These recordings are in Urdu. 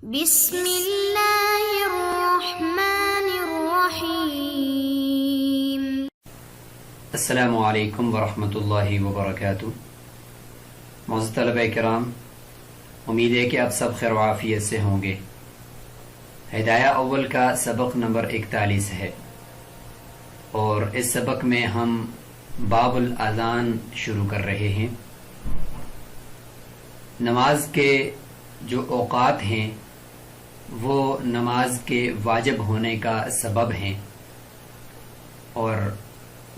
بسم اللہ الرحمن الرحیم۔ السلام علیکم ورحمۃ اللہ وبرکاتہ۔ معزز طلبہ کرام، امید ہے کہ آپ سب خیر و عافیت سے ہوں گے۔ ہدایہ اول کا سبق نمبر 41 ہے، اور اس سبق میں ہم باب الاذان شروع کر رہے ہیں۔ نماز کے جو اوقات ہیں وہ نماز کے واجب ہونے کا سبب ہیں، اور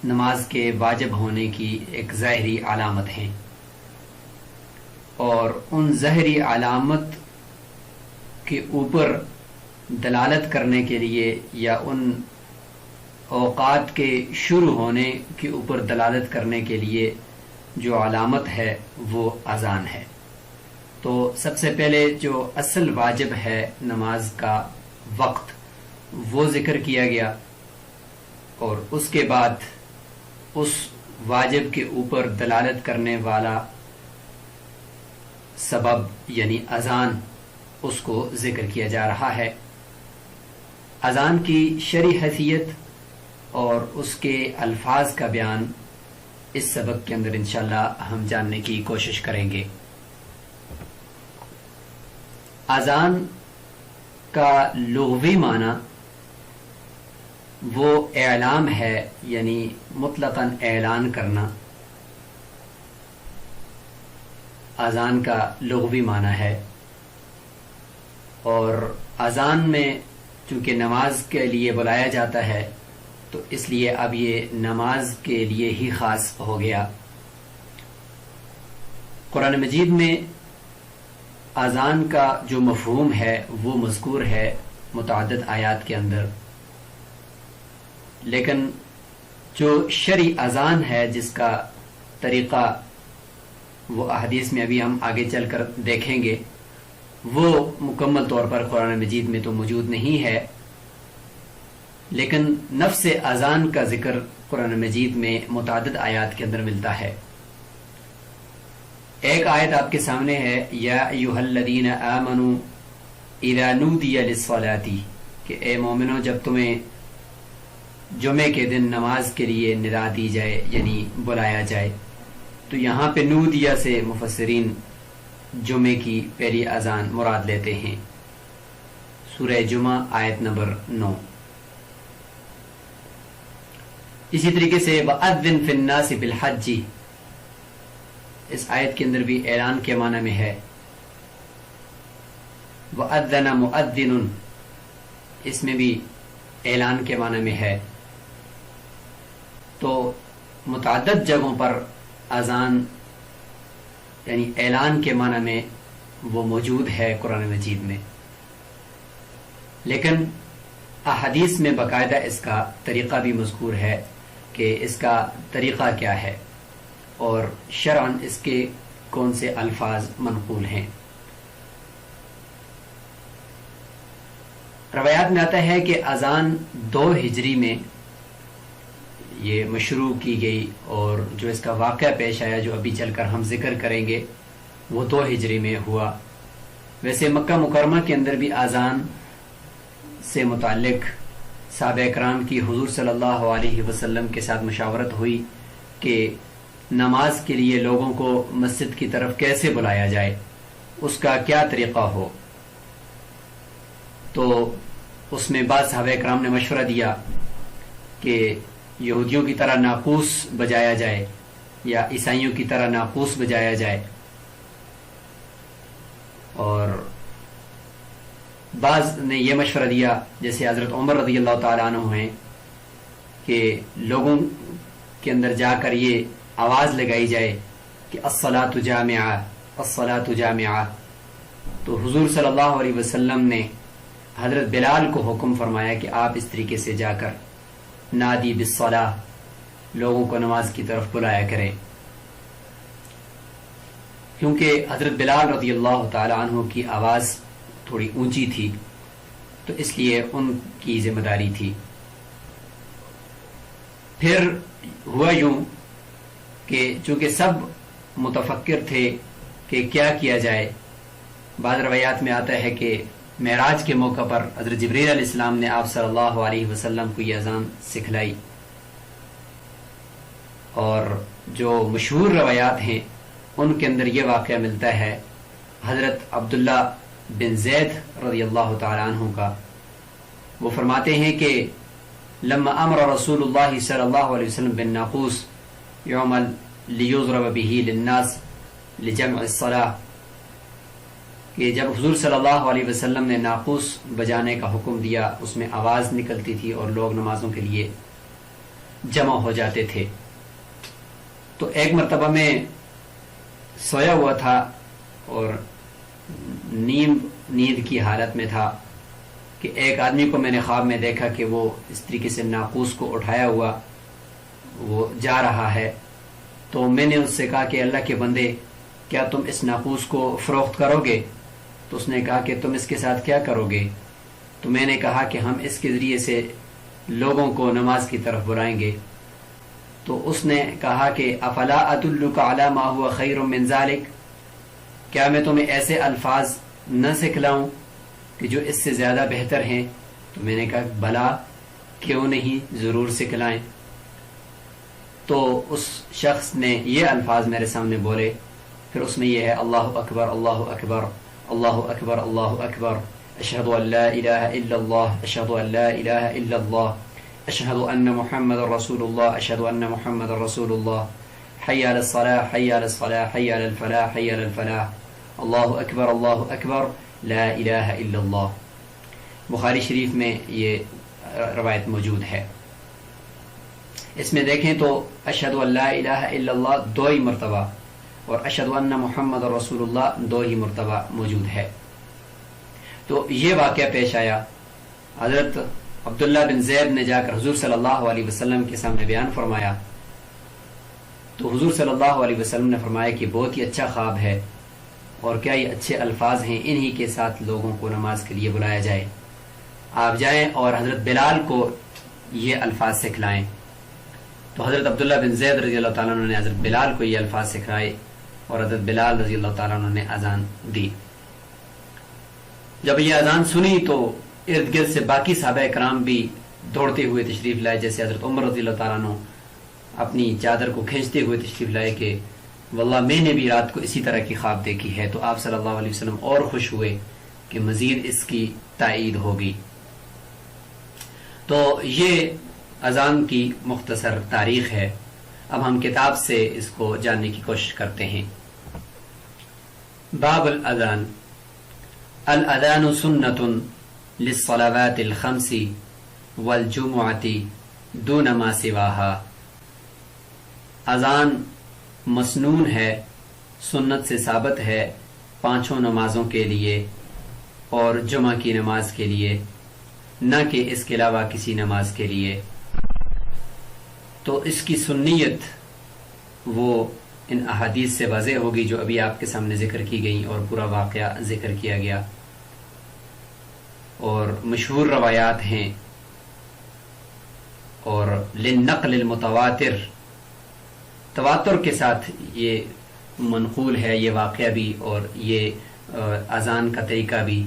نماز کے واجب ہونے کی ایک ظاہری علامت ہیں، اور ان ظاہری علامت کے اوپر دلالت کرنے کے لیے یا ان اوقات کے شروع ہونے کے اوپر دلالت کرنے کے لیے جو علامت ہے وہ اذان ہے۔ تو سب سے پہلے جو اصل واجب ہے نماز کا وقت وہ ذکر کیا گیا، اور اس کے بعد اس واجب کے اوپر دلالت کرنے والا سبب یعنی اذان اس کو ذکر کیا جا رہا ہے۔ اذان کی شرعی حیثیت اور اس کے الفاظ کا بیان اس سبق کے اندر انشاءاللہ ہم جاننے کی کوشش کریں گے۔ اذان کا لغوی معنی وہ اعلام ہے، یعنی مطلقاً اعلان کرنا، اذان کا لغوی معنی ہے۔ اور اذان میں چونکہ نماز کے لیے بلایا جاتا ہے تو اس لیے اب یہ نماز کے لیے ہی خاص ہو گیا۔ قرآن مجید میں اذان کا جو مفہوم ہے وہ مذکور ہے متعدد آیات کے اندر، لیکن جو شرعی اذان ہے جس کا طریقہ وہ احادیث میں ابھی ہم آگے چل کر دیکھیں گے، وہ مکمل طور پر قرآن مجید میں تو موجود نہیں ہے، لیکن نفس اذان کا ذکر قرآن مجید میں متعدد آیات کے اندر ملتا ہے۔ ایک آیت آپ کے سامنے ہے، یا ایھا الذین آمنوا اذا نودی للصلاۃ، کہ اے مومنو جب تمہیں جمعے کے دن نماز کے لیے ندا دی جائے یعنی بلایا جائے، تو یہاں پہ نودیہ سے مفسرین جمعے کی پہلی اذان مراد لیتے ہیں۔ سورہ جمعہ آیت نمبر 9۔ اسی طریقے سے وَأَذِّن فِي النَّاسِ بِالْحَجِّ، اس آیت کے اندر بھی اعلان کے معنی میں ہے۔ وَأَذَّنَ مُؤَذِّنٌ، اس میں بھی اعلان کے معنی میں ہے۔ تو متعدد جگہوں پر اذان یعنی اعلان کے معنی میں وہ موجود ہے قرآن مجید میں، لیکن احادیث میں باقاعدہ اس کا طریقہ بھی مذکور ہے کہ اس کا طریقہ کیا ہے اور شرعاً اس کے کون سے الفاظ منقول ہیں۔ روایات میں آتا ہے کہ اذان 2 ہجری میں یہ مشروع کی گئی، اور جو اس کا واقعہ پیش آیا جو ابھی چل کر ہم ذکر کریں گے وہ 2 ہجری میں ہوا۔ ویسے مکہ مکرمہ کے اندر بھی اذان سے متعلق صحابہ کرام کی حضور صلی اللہ علیہ وسلم کے ساتھ مشاورت ہوئی کہ نماز کے لیے لوگوں کو مسجد کی طرف کیسے بلایا جائے، اس کا کیا طریقہ ہو۔ تو اس میں بعض صحابہ کرام نے مشورہ دیا کہ یہودیوں کی طرح ناقوس بجایا جائے یا عیسائیوں کی طرح ناقوس بجایا جائے، اور بعض نے یہ مشورہ دیا جیسے حضرت عمر رضی اللہ تعالیٰ عنہ ہیں کہ لوگوں کے اندر جا کر یہ آواز لگائی جائے کہ الصلاۃ جامعہ الصلاۃ جامعہ۔ تو حضور صلی اللہ علیہ وسلم نے حضرت بلال کو حکم فرمایا کہ آپ اس طریقے سے جا کر نادی بالصلاۃ، لوگوں کو نماز کی طرف بلایا کریں، کیونکہ حضرت بلال رضی اللہ تعالی عنہ کی آواز تھوڑی اونچی تھی تو اس لیے ان کی ذمہ داری تھی۔ پھر ہوا یوں کہ چونکہ سب متفکر تھے کہ کیا کیا جائے، بعض روایات میں آتا ہے کہ معراج کے موقع پر حضرت جبریل علیہ السلام نے آپ صلی اللہ علیہ وسلم کو یہ اذان سکھلائی. اور جو مشہور روایات ہیں ان کے اندر یہ واقعہ ملتا ہے حضرت عبداللہ بن زید رضی اللہ تعالیٰ عنہ کا. وہ فرماتے ہیں کہ لما امر رسول اللہ صلی اللہ علیہ وسلم بالناقوس یعمل لیضرب به للناس لجمع الصلاة، کہ جب حضور صلی اللہ علیہ وسلم نے ناقوس بجانے کا حکم دیا اس میں آواز نکلتی تھی اور لوگ نمازوں کے لیے جمع ہو جاتے تھے. تو ایک مرتبہ میں سویا ہوا تھا اور نیند کی حالت میں تھا کہ ایک آدمی کو میں نے خواب میں دیکھا کہ وہ اس طریقے سے ناقوس کو اٹھایا ہوا وہ جا رہا ہے. تو میں نے اس سے کہا کہ اللہ کے بندے کیا تم اس ناقوس کو فروخت کرو گے؟ تو اس نے کہا کہ تم اس کے ساتھ کیا کرو گے؟ تو میں نے کہا کہ ہم اس کے ذریعے سے لوگوں کو نماز کی طرف بلائیں گے. تو اس نے کہا کہ افلا ادلک علی ما هو خیر من ذلک، کیا میں تمہیں ایسے الفاظ نہ سکھلاؤں کہ جو اس سے زیادہ بہتر ہیں؟ تو میں نے کہا بلا کیوں نہیں، ضرور سکھلائیں. تو اس شخص نے یہ الفاظ میرے سامنے بولے، پھر اس میں یہ ہے اللہ اکبر اللہ اکبر اللہ اکبر اللہ اکبر، اشہد ان لا الہ الا اللہ اشہد ان لا الہ الا اللہ اشہد ان محمد رسول اللہ اشہد ان محمد رسول اللہ، حی علی الصلاة حی علی الصلاة حی علی الفلاح حی علی الفلاح، اللہ اکبر لا الہ الا اللہ. بخاری شریف میں یہ روایت موجود ہے. اس میں دیکھیں تو اشہد ان لا الہ الا اللہ 2 ہی مرتبہ اور اشہد ان محمد رسول اللہ 2 ہی مرتبہ موجود ہے. تو یہ واقعہ پیش آیا. حضرت عبداللہ بن زید نے جا کر حضور صلی اللہ علیہ وسلم کے سامنے بیان فرمایا. تو حضور صلی اللہ علیہ وسلم نے فرمایا کہ بہت ہی اچھا خواب ہے اور کیا یہ اچھے الفاظ ہیں، انہی کے ساتھ لوگوں کو نماز کے لیے بلایا جائے. آپ جائیں اور حضرت بلال کو یہ الفاظ سکھلائیں. تو حضرت عبداللہ بن زید رضی اللہ تعالیٰ عنہ نے حضرت بلال کو یہ الفاظ سکھائے اور حضرت بلال رضی اللہ تعالیٰ عنہ نے اذان دی. جب یہ اذان سنی تو ارد گرد سے باقی صحابہ کرام بھی دوڑتے ہوئے تشریف لائے، جیسے حضرت عمر رضی اللہ تعالیٰ عنہ اپنی چادر کو کھینچتے ہوئے تشریف لائے کہ واللہ میں نے بھی رات کو اسی طرح کی خواب دیکھی ہے. تو آپ صلی اللہ علیہ وسلم اور خوش ہوئے کہ مزید اس کی تائید ہوگی. تو یہ اذان کی مختصر تاریخ ہے. اب ہم کتاب سے اس کو جاننے کی کوشش کرتے ہیں. باب الاذان. الاذان سنت للصلوات الخمس والجمعة دون ما سواها. اذان مسنون ہے، سنت سے ثابت ہے 5 نمازوں کے لیے اور جمعہ کی نماز کے لیے، نہ کہ اس کے علاوہ کسی نماز کے لیے. تو اس کی سنیت وہ ان احادیث سے واضح ہوگی جو ابھی آپ کے سامنے ذکر کی گئی اور پورا واقعہ ذکر کیا گیا، اور مشہور روایات ہیں اور للنقل المتواتر، تواتر کے ساتھ یہ منقول ہے یہ واقعہ بھی اور یہ اذان کا طریقہ بھی.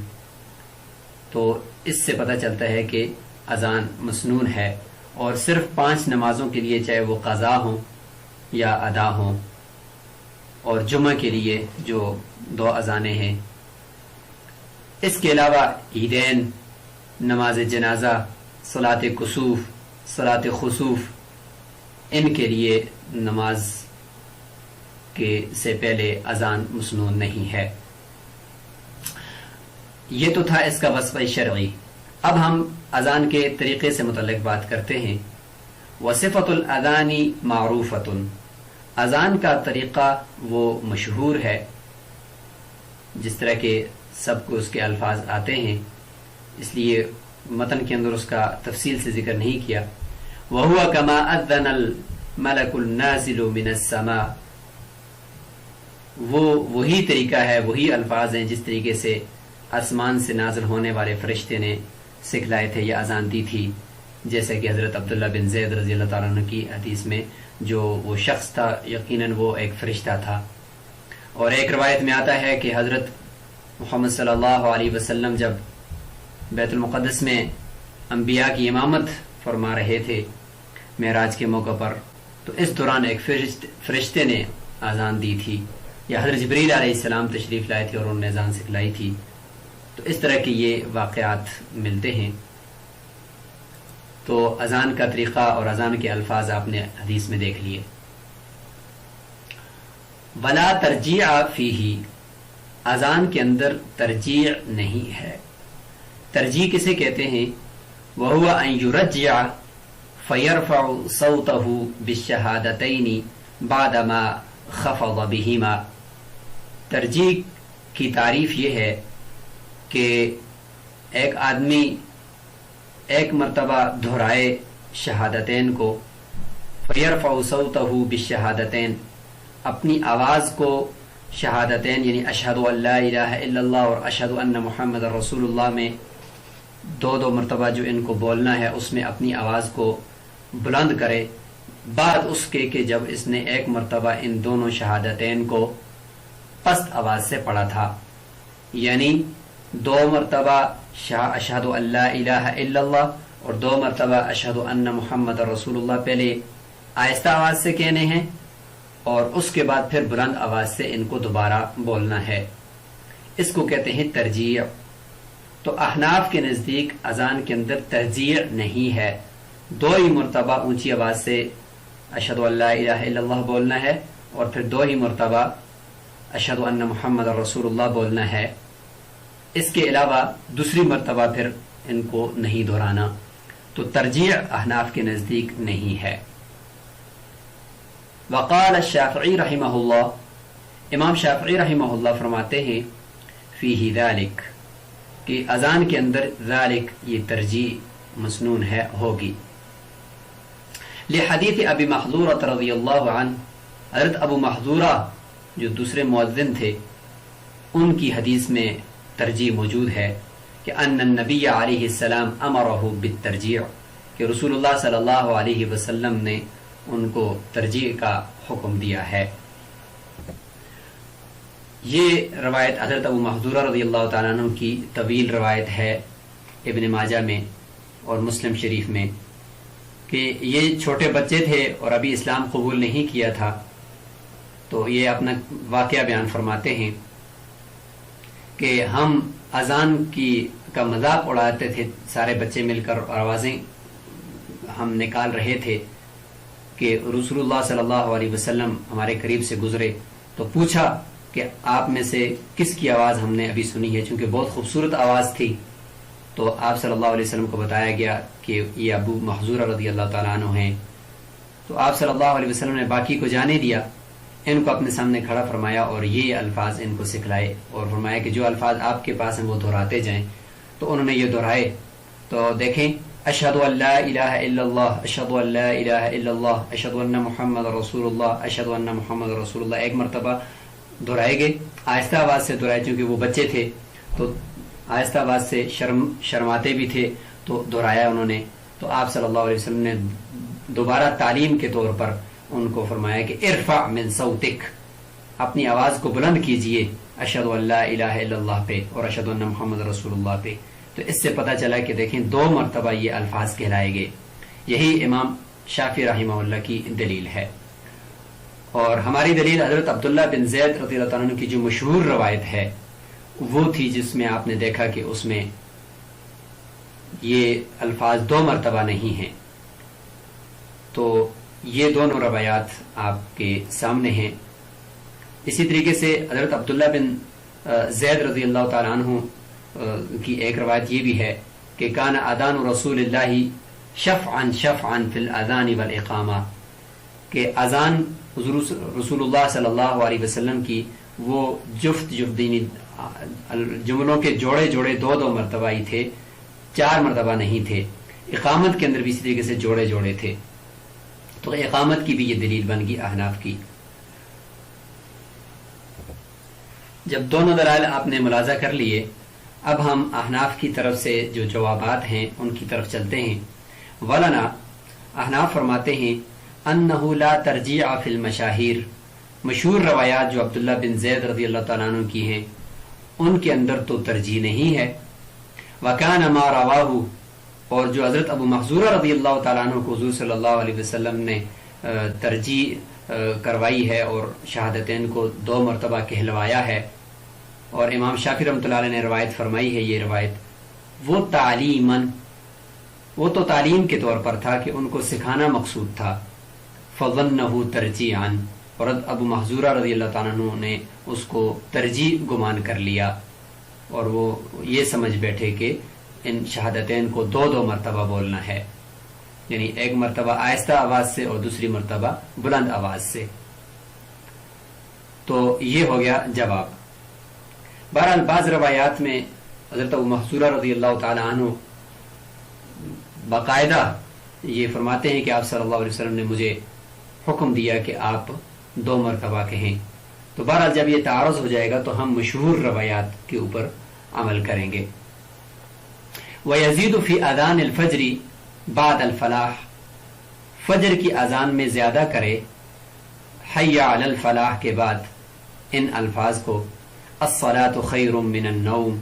تو اس سے پتہ چلتا ہے کہ اذان مسنون ہے اور صرف 5 نمازوں کے لیے، چاہے وہ قضا ہوں یا ادا ہوں، اور جمعہ کے لیے جو 2 اذانیں ہیں. اس کے علاوہ عیدین، نماز جنازہ، صلاۃ کسوف، صلاۃ خسوف، ان کے لیے نماز کے سے پہلے اذان مسنون نہیں ہے. یہ تو تھا اس کا وصف شرعی. اب ہم اذان کے طریقے سے متعلق بات کرتے ہیں. وصفۃ الاذان معروفۃ. اذان کا طریقہ وہ مشہور ہے، جس طرح کے سب کو اس کے الفاظ آتے ہیں، اس لیے متن کے اندر اس کا تفصیل سے ذکر نہیں کیا. وَهُوَ كَمَا أَذَّنَ الْمَلَكُ النَّازِلُ مِنَ السَّمَاءِ. وہ وہی طریقہ ہے، وہی الفاظ ہیں جس طریقے سے آسمان سے نازل ہونے والے فرشتے نے سکھلائے تھے یا اذان دی تھی، جیسے کہ حضرت عبداللہ بن زید رضی اللہ تعالیٰ عنہ کی حدیث میں جو وہ شخص تھا یقیناً وہ ایک فرشتہ تھا. اور ایک روایت میں آتا ہے کہ حضرت محمد صلی اللہ علیہ وسلم جب بیت المقدس میں انبیاء کی امامت فرما رہے تھے معراج کے موقع پر، تو اس دوران ایک فرشتے نے اذان دی تھی، یا حضرت جبریل علیہ السلام تشریف لائے تھے اور انہوں نے اذان سکھلائی تھی. تو اس طرح کے یہ واقعات ملتے ہیں. تو اذان کا طریقہ اور اذان کے الفاظ آپ نے حدیث میں دیکھ لیے. ولا ترجیع فیہ، اذان کے اندر ترجیع نہیں ہے. ترجیع کسے کہتے ہیں؟ وہو ان یرجع فیرفع صوتہ بالشہادتین بعدما خفض بہما. ترجیع کی تعریف یہ ہے کہ ایک آدمی ایک مرتبہ دہرائے شہادتین کو، فیرفع صوتہ بالشہادتین، اپنی آواز کو شہادتین یعنی اشہد ان لا الہ الا اللہ اور اشہد ان محمد رسول اللہ میں دو مرتبہ جو ان کو بولنا ہے اس میں اپنی آواز کو بلند کرے، بعد اس کے کہ جب اس نے ایک مرتبہ ان دونوں شہادتین کو پست آواز سے پڑھا تھا. یعنی 2 مرتبہ اشہد ان لا الہ الا اللہ اور 2 مرتبہ اشہد ان محمد رسول اللہ پہلے آہستہ آواز سے کہنے ہیں اور اس کے بعد پھر بلند آواز سے ان کو دوبارہ بولنا ہے. اس کو کہتے ہیں ترجیع. تو احناف کے نزدیک اذان کے اندر ترجیع نہیں ہے، 2 ہی مرتبہ اونچی آواز سے اشہد ان لا الہ الا اللہ بولنا ہے اور پھر 2 ہی مرتبہ اشہد ان محمد رسول اللہ بولنا ہے. اس کے علاوہ دوسری مرتبہ پھر ان کو نہیں دہرانا. تو ترجیع احناف کے نزدیک نہیں ہے. وقال الشافعی رحمہ اللہ، امام شافعی رحمہ اللہ فرماتے ہیں فیہ ذالک، کہ اذان کے اندر ذالک یہ ترجیع مسنون ہے ہوگی. لحدیث ابی محذورہ رضی اللہ عنہ، حضرت ابو محذورہ جو دوسرے مؤذن تھے ان کی حدیث میں ترجیع موجود ہے کہ ان النبی علیہ السلام امرہ بالترجیع، کہ رسول اللہ صلی اللہ علیہ وسلم نے ان کو ترجیع کا حکم دیا ہے. یہ روایت حضرت ابو محذورہ رضی اللہ تعالیٰ عنہ کی طویل روایت ہے ابن ماجہ میں اور مسلم شریف میں، کہ یہ چھوٹے بچے تھے اور ابھی اسلام قبول نہیں کیا تھا. تو یہ اپنا واقعہ بیان فرماتے ہیں کہ ہم اذان کا مذاق اڑاتے تھے سارے بچے مل کر، اور آوازیں ہم نکال رہے تھے کہ رسول اللہ صلی اللہ علیہ وسلم ہمارے قریب سے گزرے تو پوچھا کہ آپ میں سے کس کی آواز ہم نے ابھی سنی ہے، چونکہ بہت خوبصورت آواز تھی. تو آپ صلی اللہ علیہ وسلم کو بتایا گیا کہ یہ ابو محذورہ رضی اللہ تعالیٰ عنہ ہیں. تو آپ صلی اللہ علیہ وسلم نے باقی کو جانے دیا، ان کو اپنے سامنے کھڑا فرمایا اور یہ الفاظ ان کو سکھلائے اور فرمایا کہ جو الفاظ آپ کے پاس ہیں وہ دہراتے جائیں. تو انہوں نے یہ دہرائے. تو دیکھیں، اشہد ان لا الہ الا اللہ، اشہد ان لا الہ الا اللہ، اشہد ان محمد رسول اللہ، اشہد ان محمد رسول اللہ، ایک مرتبہ دہرائے گئے. آہستہ آواز سے دہرائے، چونکہ وہ بچے تھے تو آہستہ آواز سے شرماتے بھی تھے تو دہرایا انہوں نے. تو آپ صلی اللہ علیہ وسلم نے دوبارہ تعلیم کے طور پر ان کو فرمایا کہ ارفع من صوتک، اپنی آواز کو بلند کیجئے اشہد ان لا الہ الا اللہ پہ اور اشہد ان محمد رسول اللہ پہ. تو اس سے پتہ چلا کہ دیکھیں 2 مرتبہ یہ الفاظ کہلائے گئے. یہی امام شافعی رحمہ اللہ کی دلیل ہے. اور ہماری دلیل حضرت عبداللہ بن زید رضی اللہ عنہ کی جو مشہور روایت ہے وہ تھی، جس میں آپ نے دیکھا کہ اس میں یہ الفاظ 2 مرتبہ نہیں ہیں. تو یہ دونوں روایات آپ کے سامنے ہیں. اسی طریقے سے حضرت عبداللہ بن زید رضی اللہ تعالیٰ عنہ کی ایک روایت یہ بھی ہے کہ کان اذان رسول اللہ شفعا فی الاذان والاقامہ، کہ اذان رسول اللہ صلی اللہ علیہ وسلم کی وہ جفتینی جملوں کے جوڑے 2 مرتبہ ہی تھے، 4 مرتبہ نہیں تھے. اقامت کے اندر بھی اسی طریقے سے جوڑے تھے. تو اقامت کی بھی یہ دلیل بن گئی احناف کی. جب دونوں دلائل آپ نے ملاحظہ کر لیے، اب ہم احناف کی طرف سے جو جوابات ہیں ان کی طرف چلتے ہیں. ولنا، احناف فرماتے ہیں انہ لا ترجیع فی المشاہیر، مشہور روایات جو عبداللہ بن زید رضی اللہ تعالیٰ عنہ کی ہیں ان کے اندر تو ترجیح نہیں ہے. وَكَانَ مَا رَوَاهُ، اور جو حضرت ابو محذورہ رضی اللہ تعالیٰ عنہ کو حضور صلی اللہ علیہ وسلم نے ترجیح کروائی ہے اور شہادتین کو 2 مرتبہ کہلوایا ہے، اور امام شافعی رحمۃ اللہ علیہ نے روایت فرمائی ہے، یہ روایت وہ تو تعلیم کے طور پر تھا کہ ان کو سکھانا مقصود تھا، فظنه ترجیعا، اور ابو محذورہ رضی اللہ تعالیٰ عنہ نے اس کو ترجیح گمان کر لیا اور وہ یہ سمجھ بیٹھے کہ ان شہادتین کو 2 مرتبہ بولنا ہے، یعنی ایک مرتبہ آہستہ آواز سے اور دوسری مرتبہ بلند آواز سے۔ تو یہ ہو گیا جواب۔ بہرحال بعض روایات میں حضرت ابو محذورہ رضی اللہ تعالی عنہ باقاعدہ یہ فرماتے ہیں کہ آپ صلی اللہ علیہ وسلم نے مجھے حکم دیا کہ آپ 2 مرتبہ کہیں۔ تو بہرحال جب یہ تعارض ہو جائے گا تو ہم مشہور روایات کے اوپر عمل کریں گے۔ وَيَزِيدُ فِي أَذَانِ الْفَجْرِ بعد الفلاح، فجر کی اذان میں زیادہ کرے حی علی الفلاح کے بعد ان الفاظ کو، الصلاۃ خیر من النوم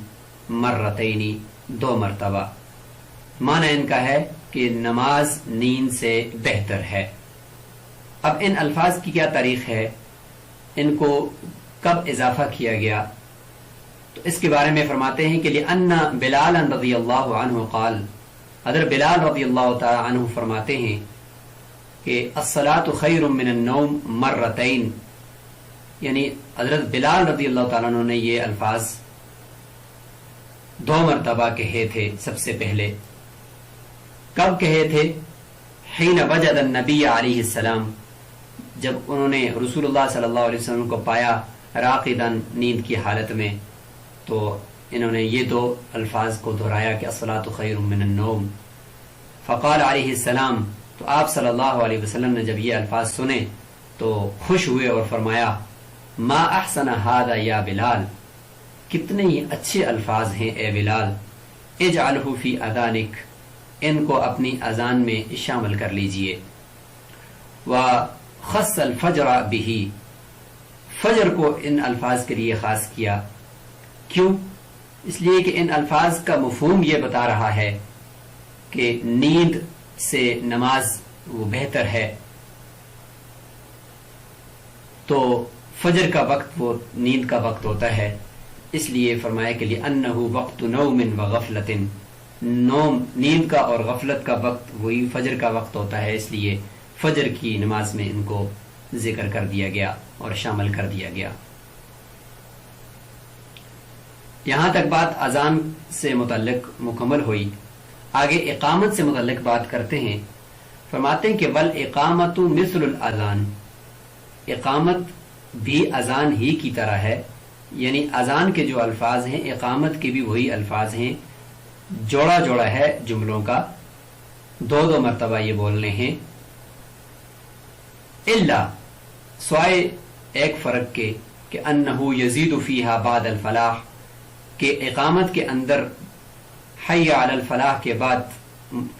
مرتین، 2 مرتبہ۔ معنی ان کا ہے کہ نماز نیند سے بہتر ہے۔ اب ان الفاظ کی کیا تاریخ ہے، ان کو کب اضافہ کیا گیا، تو اس کے بارے میں فرماتے ہیں کہ لِأَنَّ بِلَالًا رضی اللہ عنہ قال، حضرت بلال رضی اللہ تعالی عنہ فرماتے ہیں کہ الصلاۃ خیر من النوم مرتین، یعنی حضرت بلال رضی اللہ تعالیٰ عنہ نے یہ الفاظ 2 مرتبہ کہے تھے۔ سب سے پہلے کب کہے تھے؟ حین وجد النبی علیہ السلام، جب انہوں نے رسول اللہ صلی اللہ علیہ وسلم کو پایا راقداً، نیند کی حالت میں، تو انہوں نے یہ 2 الفاظ کو دہرایا کہ الصلاۃ خیر من النوم۔ فقال علیہ السلام، تو آپ صلی اللہ علیہ وسلم نے جب یہ الفاظ سنے تو خوش ہوئے اور فرمایا ما احسن ھذا یا بلال، کتنے ہی اچھے الفاظ ہیں اے بلال، اجعلہ فی اذانک، ان کو اپنی اذان میں شامل کر لیجئے۔ وخص الفجر بہ، فجر کو ان الفاظ کے لیے خاص کیا، کیوں؟ اس لیے کہ ان الفاظ کا مفہوم یہ بتا رہا ہے کہ نیند سے نماز وہ بہتر ہے، تو فجر کا وقت وہ نیند کا وقت ہوتا ہے، اس لیے فرمایا کہ لِأَنَّهُ وَقْتُ نَوْمٍ وَغَفْلَةٍ، نوم نیند کا اور غفلت کا وقت وہی فجر کا وقت ہوتا ہے، اس لیے فجر کی نماز میں ان کو ذکر کر دیا گیا اور شامل کر دیا گیا۔ یہاں تک بات اذان سے متعلق مکمل ہوئی۔ آگے اقامت سے متعلق بات کرتے ہیں۔ فرماتے ہیں کہ والاقامت مثل الاذان، اقامت بھی اذان ہی کی طرح ہے، یعنی اذان کے جو الفاظ ہیں اقامت کے بھی وہی الفاظ ہیں، جوڑا جوڑا ہے جملوں کا، 2 مرتبہ یہ بولنے ہیں، الا سوائے ایک فرق کے کہ انہ یزید فیہا بعد الفلاح، کہ اقامت کے اندر حی علی الفلاح کے بعد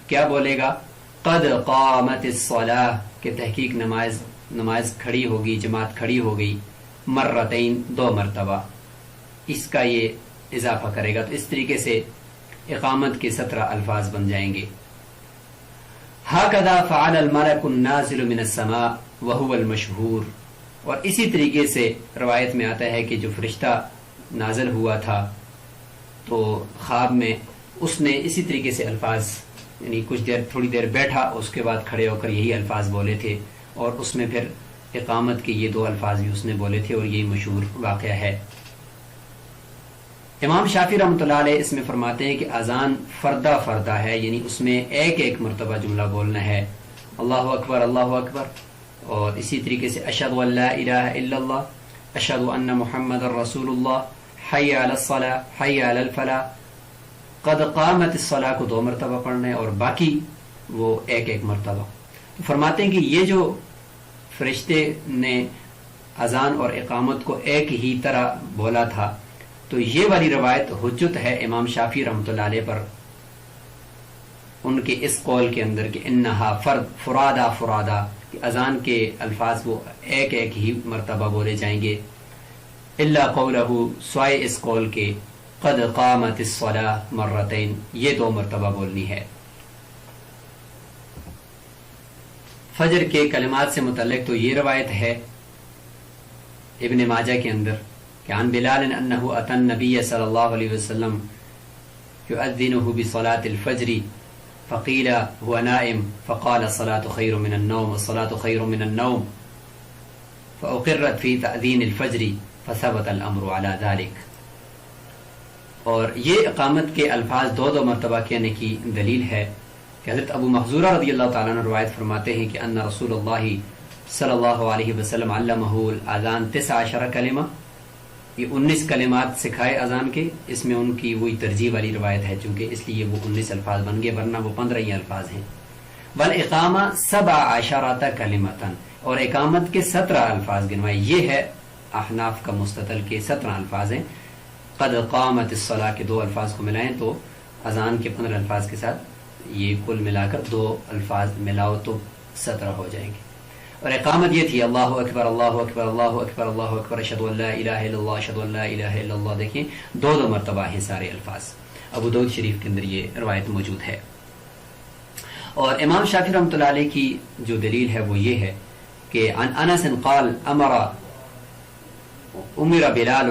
کیا بولے گا؟ قد قامت الصلاۃ، کہ تحقیق نماز کھڑی ہوگی، جماعت کھڑی ہو گئی، مرتین 2 مرتبہ، اس کا یہ اضافہ کرے گا، تو اس طریقے سے اقامت کے 17 الفاظ بن جائیں گے۔ هكذا فعل الملك النازل من السماء وهو المشهور، اور اسی طریقے سے روایت میں آتا ہے کہ جو فرشتہ نازل ہوا تھا تو خواب میں اس نے اسی طریقے سے الفاظ، یعنی کچھ دیر تھوڑی دیر بیٹھا، اس کے بعد کھڑے ہو کر یہی الفاظ بولے تھے، اور اس میں پھر اقامت کے یہ 2 الفاظ بھی اس نے بولے تھے، اور یہی مشہور واقعہ ہے۔ امام شافعی رحمۃ اللہ علیہ اس میں فرماتے ہیں کہ اذان فردہ فردہ ہے، یعنی اس میں ایک مرتبہ جملہ بولنا ہے، اللہ اکبر اللہ اکبر، اور اسی طریقے سے اشہد ان لا الہ الا اللہ، اشہد ان محمد رسول اللہ، حی علی الصلاۃ، حی علی الفلاح، قد قامت الصلاۃ کو 2 مرتبہ پڑھنا ہے، اور باقی وہ ایک مرتبہ۔ تو فرماتے ہیں کہ یہ جو فرشتے نے اذان اور اقامت کو ایک ہی طرح بولا تھا، تو یہ والی روایت حجت ہے امام شافعی رحمۃ اللہ علیہ پر، ان کے اس قول کے اندر کہ انہا فرادا فرادا، کہ اذان کے الفاظ وہ ایک ہی مرتبہ بولے جائیں گے، الا قولہ، سوائے اس قول کے قد قامت الصلاة مرتين، یہ 2 مرتبہ بولنی ہے۔ فجر کے کلمات سے متعلق تو یہ روایت ہے ابن ماجہ کے اندر کہ عن بلال انه اتى النبي صلی اللہ علیہ وسلم يؤذنه بصلاة الفجر فقيل هو نائم فقال الصلاة خير من النوم والصلاة خير من النوم فأقرت في تأذين الفجر فثبت الأمر على ذلك۔ اور یہ اقامت کے الفاظ 2 مرتبہ کہنے کی دلیل ہے کہ حضرت ابو محذورہ رضی اللہ تعالیٰ عنہ روایت فرماتے ہیں کہ ان رسول اللہ صلی اللہ علیہ وسلم علمہ الاذان 19 کلمہ، یہ 19 کلمات سکھائے اذان کے۔ اس میں ان کی وہی ترجیح والی روایت ہے چونکہ اس لیے وہ 19 الفاظ بن گئے، ورنہ وہ 15 ہی الفاظ ہیں۔ والاقامہ 17 کلمۃ، اور اقامت کے 17 الفاظ گنوائے۔ یہ ہے احناف کا مستدل کے 17 الفاظ ہیں۔ قد قامت الصلاۃ کے 2 الفاظ کو ملائیں تو اذان کے 15 الفاظ کے ساتھ یہ کل ملا کر 2 الفاظ ملاؤ تو 17 ہو جائیں گے۔ اور اقامت یہ تھی اللہ اکبر اللہ اکبر اللہ اکبر اللہ اکبر اشہد ان لا الہ الا اللہ اشہد ان لا الہ الا اللہ۔ دیکھیں 2 مرتبہ ہیں سارے الفاظ، ابو داؤد شریف کے اندر یہ روایت موجود ہے۔ اور امام شافعی رحمۃ اللہ علیہ کی جو دلیل ہے وہ یہ ہے کہ عن انس قال امر بلال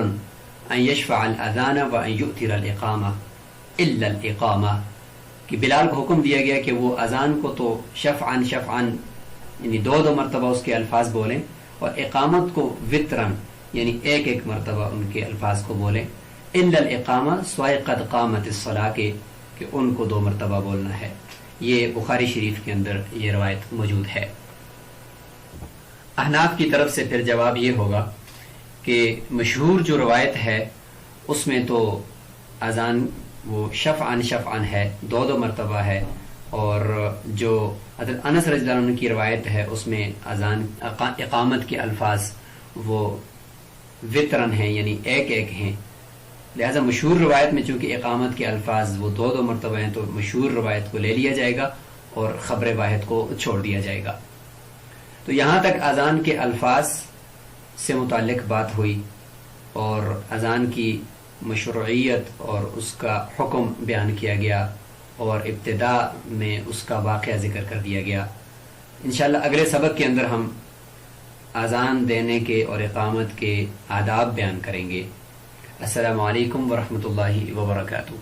ان یشفع الاذان وان یؤثر الاقامہ الا الاقامہ، کہ بلال کو حکم دیا گیا کہ وہ اذان کو تو شفعاً یعنی 2 مرتبہ اس کے الفاظ بولیں، اور اقامت کو وطراً یعنی 1 مرتبہ ان کے الفاظ کو بولیں، الا الاقامہ سوائے قد قامت الصلاۃ کہ ان کو 2 مرتبہ بولنا ہے۔ یہ بخاری شریف کے اندر یہ روایت موجود ہے۔ احناف کی طرف سے پھر جواب یہ ہوگا کہ مشہور جو روایت ہے اس میں تو اذان وہ شفعاً ہے، 2 مرتبہ ہے، اور جو حضرت انس رضی اللہ عنہ کی روایت ہے اس میں اذان اقامت کے الفاظ وہ وطرن ہیں یعنی 1 ہیں۔ لہذا مشہور روایت میں چونکہ اقامت کے الفاظ وہ 2 مرتبہ ہیں تو مشہور روایت کو لے لیا جائے گا اور خبر واحد کو چھوڑ دیا جائے گا۔ تو یہاں تک اذان کے الفاظ سے متعلق بات ہوئی اور اذان کی مشروعیت اور اس کا حکم بیان کیا گیا اور ابتدا میں اس کا واقعہ ذکر کر دیا گیا۔ انشاءاللہ اگلے سبق کے اندر ہم اذان دینے کے اور اقامت کے آداب بیان کریں گے۔ السلام علیکم ورحمۃ اللہ وبرکاتہ۔